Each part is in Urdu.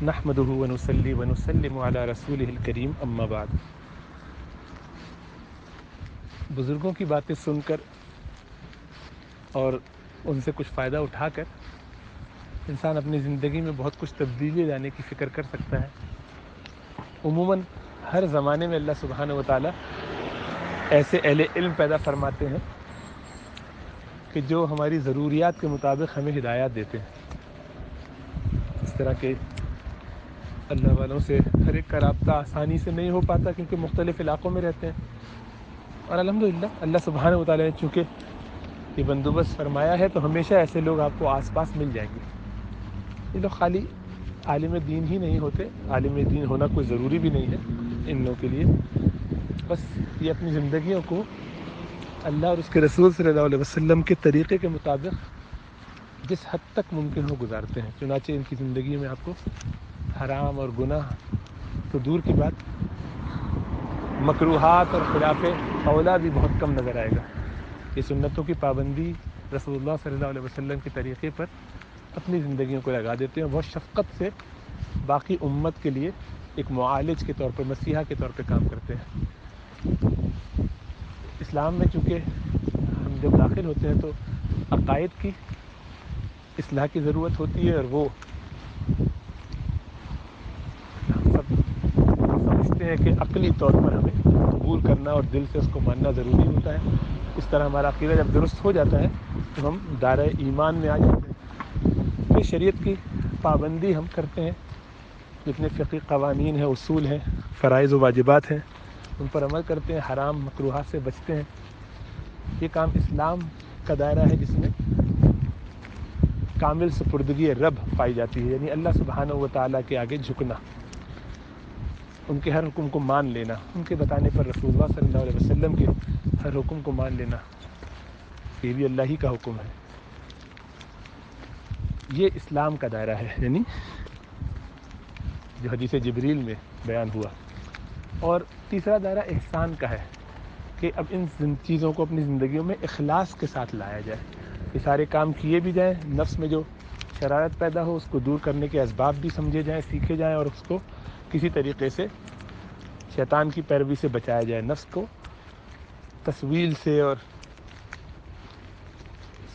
نحمده ونصلي ونسلم على رسوله الکریم اما بعد۔ بزرگوں کی باتیں سن کر اور ان سے کچھ فائدہ اٹھا کر انسان اپنی زندگی میں بہت کچھ تبدیلی لانے کی فکر کر سکتا ہے۔ عموماً ہر زمانے میں اللہ سبحانہ و تعالیٰ ایسے اہل علم پیدا فرماتے ہیں کہ جو ہماری ضروریات کے مطابق ہمیں ہدایات دیتے ہیں۔ اس طرح کے اللہ والوں سے ہر ایک کا رابطہ آسانی سے نہیں ہو پاتا کیونکہ مختلف علاقوں میں رہتے ہیں، اور الحمدللہ اللہ سبحانہ و تعالیٰ نے چونکہ یہ بندوبست فرمایا ہے تو ہمیشہ ایسے لوگ آپ کو آس پاس مل جائیں گے۔ یہ لوگ خالی عالم دین ہی نہیں ہوتے، عالم دین ہونا کوئی ضروری بھی نہیں ہے ان لوگوں کے لیے، بس یہ اپنی زندگیوں کو اللہ اور اس کے رسول صلی اللہ علیہ وسلم کے طریقے کے مطابق جس حد تک ممکن ہو گزارتے ہیں۔ چنانچہ ان کی زندگی میں آپ کو حرام اور گناہ تو دور کی بات، مکروہات اور خلاف اولا بھی بہت کم نظر آئے گا۔ یہ سنتوں کی پابندی رسول اللہ صلی اللہ علیہ وسلم کے طریقے پر اپنی زندگیوں کو لگا دیتے ہیں، بہت شفقت سے باقی امت کے لیے ایک معالج کے طور پر، مسیحا کے طور پہ کام کرتے ہیں۔ اسلام میں چونکہ ہم جب داخل ہوتے ہیں تو عقائد کی اصلاح کی ضرورت ہوتی ہے، اور وہ ہم سب سمجھتے ہیں کہ عقلی طور پر ہمیں قبول کرنا اور دل سے اس کو ماننا ضروری ہوتا ہے۔ اس طرح ہمارا عقیدہ جب درست ہو جاتا ہے تو ہم دائرۂ ایمان میں آ جاتے ہیں۔ پھر شریعت کی پابندی ہم کرتے ہیں، جتنے فقہی قوانین ہیں، اصول ہیں، فرائض و واجبات ہیں، ان پر عمل کرتے ہیں، حرام مکروہات سے بچتے ہیں۔ یہ کام اسلام کا دائرہ ہے جس میں کامل سپردگی رب پائی جاتی ہے، یعنی اللہ سبحانہ و تعالیٰ کے آگے جھکنا، ان کے ہر حکم کو مان لینا، ان کے بتانے پر رسول اللہ صلی اللہ علیہ وسلم کے ہر حکم کو مان لینا، یہ بھی اللہ ہی کا حکم ہے۔ یہ اسلام کا دائرہ ہے، یعنی جو حدیث جبریل میں بیان ہوا۔ اور تیسرا دائرہ احسان کا ہے کہ اب ان چیزوں کو اپنی زندگیوں میں اخلاص کے ساتھ لایا جائے، یہ سارے کام کیے بھی جائیں، نفس میں جو شرارت پیدا ہو اس کو دور کرنے کے اسباب بھی سمجھے جائیں، سیکھے جائیں، اور اس کو کسی طریقے سے شیطان کی پیروی سے بچایا جائے، نفس کو تسویل سے اور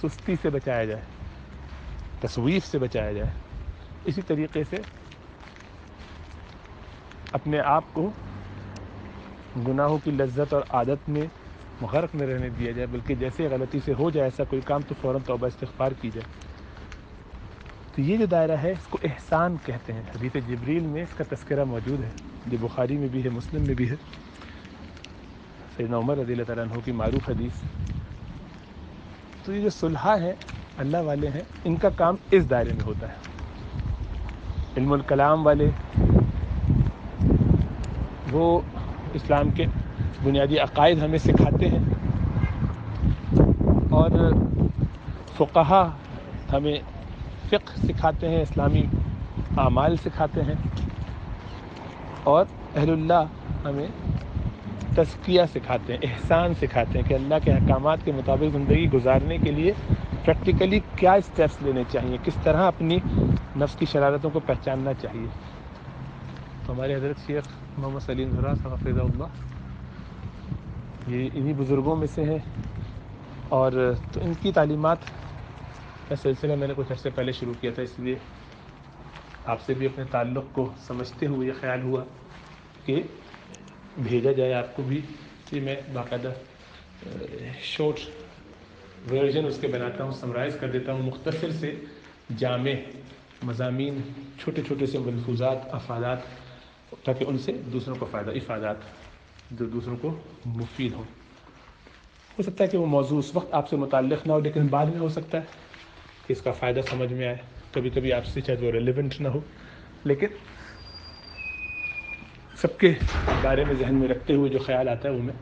سستی سے بچایا جائے، تسویف سے بچایا جائے۔ اسی طریقے سے اپنے آپ کو گناہوں کی لذت اور عادت میں غرق نہ رہنے دیا جائے، بلکہ جیسے غلطی سے ہو جائے ایسا کوئی کام تو فوراً توبہ استغفار کی جائے۔ تو یہ جو دائرہ ہے اس کو احسان کہتے ہیں۔ حدیث جبریل میں اس کا تذکرہ موجود ہے، جو بخاری میں بھی ہے، مسلم میں بھی ہے، سیدنا عمر رضی اللہ تعالیٰ عنہ کی معروف حدیث۔ تو یہ جو صلحاء ہیں، اللہ والے ہیں، ان کا کام اس دائرے میں ہوتا ہے۔ علم الکلام والے وہ اسلام کے بنیادی عقائد ہمیں سکھاتے ہیں، اور فقہا ہمیں فقہ سکھاتے ہیں، اسلامی اعمال سکھاتے ہیں، اور اہل اللہ ہمیں تزکیہ سکھاتے ہیں، احسان سکھاتے ہیں کہ اللہ کے احکامات کے مطابق زندگی گزارنے کے لیے پریکٹیکلی کیا اسٹیپس لینے چاہیے، کس طرح اپنی نفس کی شرارتوں کو پہچاننا چاہیے۔ تو ہمارے حضرت شیخ محمد سلیم زرا صاحب حفظہ اللہ یہ انہی بزرگوں میں سے ہیں، اور تو ان کی تعلیمات کا سلسلہ میں نے کچھ عرصے پہلے شروع کیا تھا، اس لیے آپ سے بھی اپنے تعلق کو سمجھتے ہوئے یہ خیال ہوا کہ بھیجا جائے آپ کو بھی۔ یہ میں باقاعدہ شارٹ ورژن اس کے بناتا ہوں، سمرائز کر دیتا ہوں، مختصر سے جامع مضامین، چھوٹے چھوٹے سے ملفوظات، افادات، تاکہ ان سے دوسروں کو فائدہ، افادات جو دوسروں کو مفید ہوں۔ ہو سکتا ہے کہ وہ موضوع اس وقت آپ سے متعلق نہ ہو، لیکن بعد میں ہو سکتا ہے کہ اس کا فائدہ سمجھ میں آئے، کبھی کبھی آپ سے شاید وہ ریلیونٹ نہ ہو، لیکن سب کے بارے میں ذہن میں رکھتے ہوئے جو خیال آتا ہے وہ میں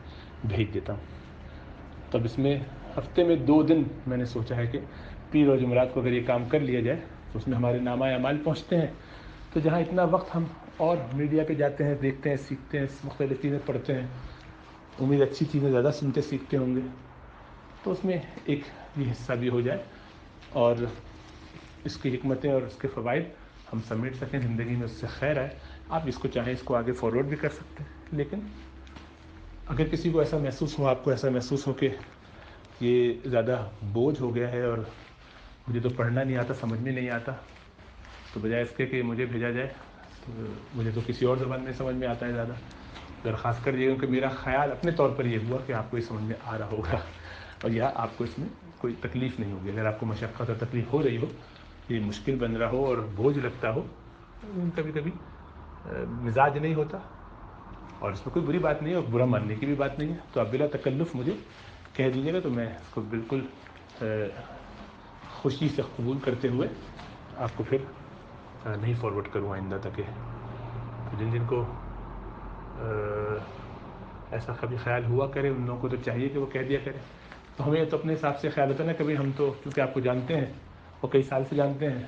بھیج دیتا ہوں۔ تو اب اس میں ہفتے میں 2 دن میں نے سوچا ہے کہ پیر اور جمعرات کو اگر یہ کام کر لیا جائے تو اس میں ہمارے نامہ اعمال پہنچتے ہیں، تو جہاں اتنا وقت ہم اور میڈیا پہ جاتے ہیں، دیکھتے ہیں، سیکھتے ہیں، مختلف چیزیں پڑھتے ہیں، امید اچھی چیزیں زیادہ سنتے سیکھتے ہوں گے، تو اس میں ایک یہ حصہ بھی ہو جائے، اور اس کی حکمتیں اور اس کے فوائد ہم سمیٹ سکیں زندگی میں، اس سے خیر ہے. آپ اس کو چاہیں اس کو آگے فارورڈ بھی کر سکتے ہیں. لیکن اگر کسی کو ایسا محسوس ہو، آپ کو ایسا محسوس ہو کہ یہ زیادہ بوجھ ہو گیا ہے اور مجھے تو پڑھنا نہیں آتا، سمجھ میں نہیں آتا، تو بجائے اس کے کہ مجھے بھیجا جائے، مجھے تو کسی اور زبان میں سمجھ میں آتا ہے زیادہ. درخواست کر دیے کہ میرا خیال اپنے طور پر یہ ہوا کہ آپ کو یہ سمجھ میں آ رہا ہوگا اور یا آپ کو اس میں کوئی تکلیف نہیں ہوگی. اگر آپ کو مشقت اور تکلیف ہو رہی ہو، یہ مشکل بن رہا ہو اور بوجھ لگتا ہو، کبھی کبھی مزاج نہیں ہوتا، اور اس میں کوئی بری بات نہیں ہے اور برا ماننے کی بھی بات نہیں ہے، تو آپ بلا تکلف مجھے کہہ دیجیے گا، تو میں اس کو بالکل خوشی سے قبول کرتے ہوئے آپ کو پھر نہیں فارورڈ کروں آئندہ تک. تو جن کو ایسا کبھی خیال ہوا کرے، ان لوگوں کو تو چاہیے کہ وہ کہہ دیا کرے. تو ہمیں تو اپنے حساب سے خیال ہوتا ہے نا، کبھی ہم تو چونکہ آپ کو جانتے ہیں اور کئی سال سے جانتے ہیں،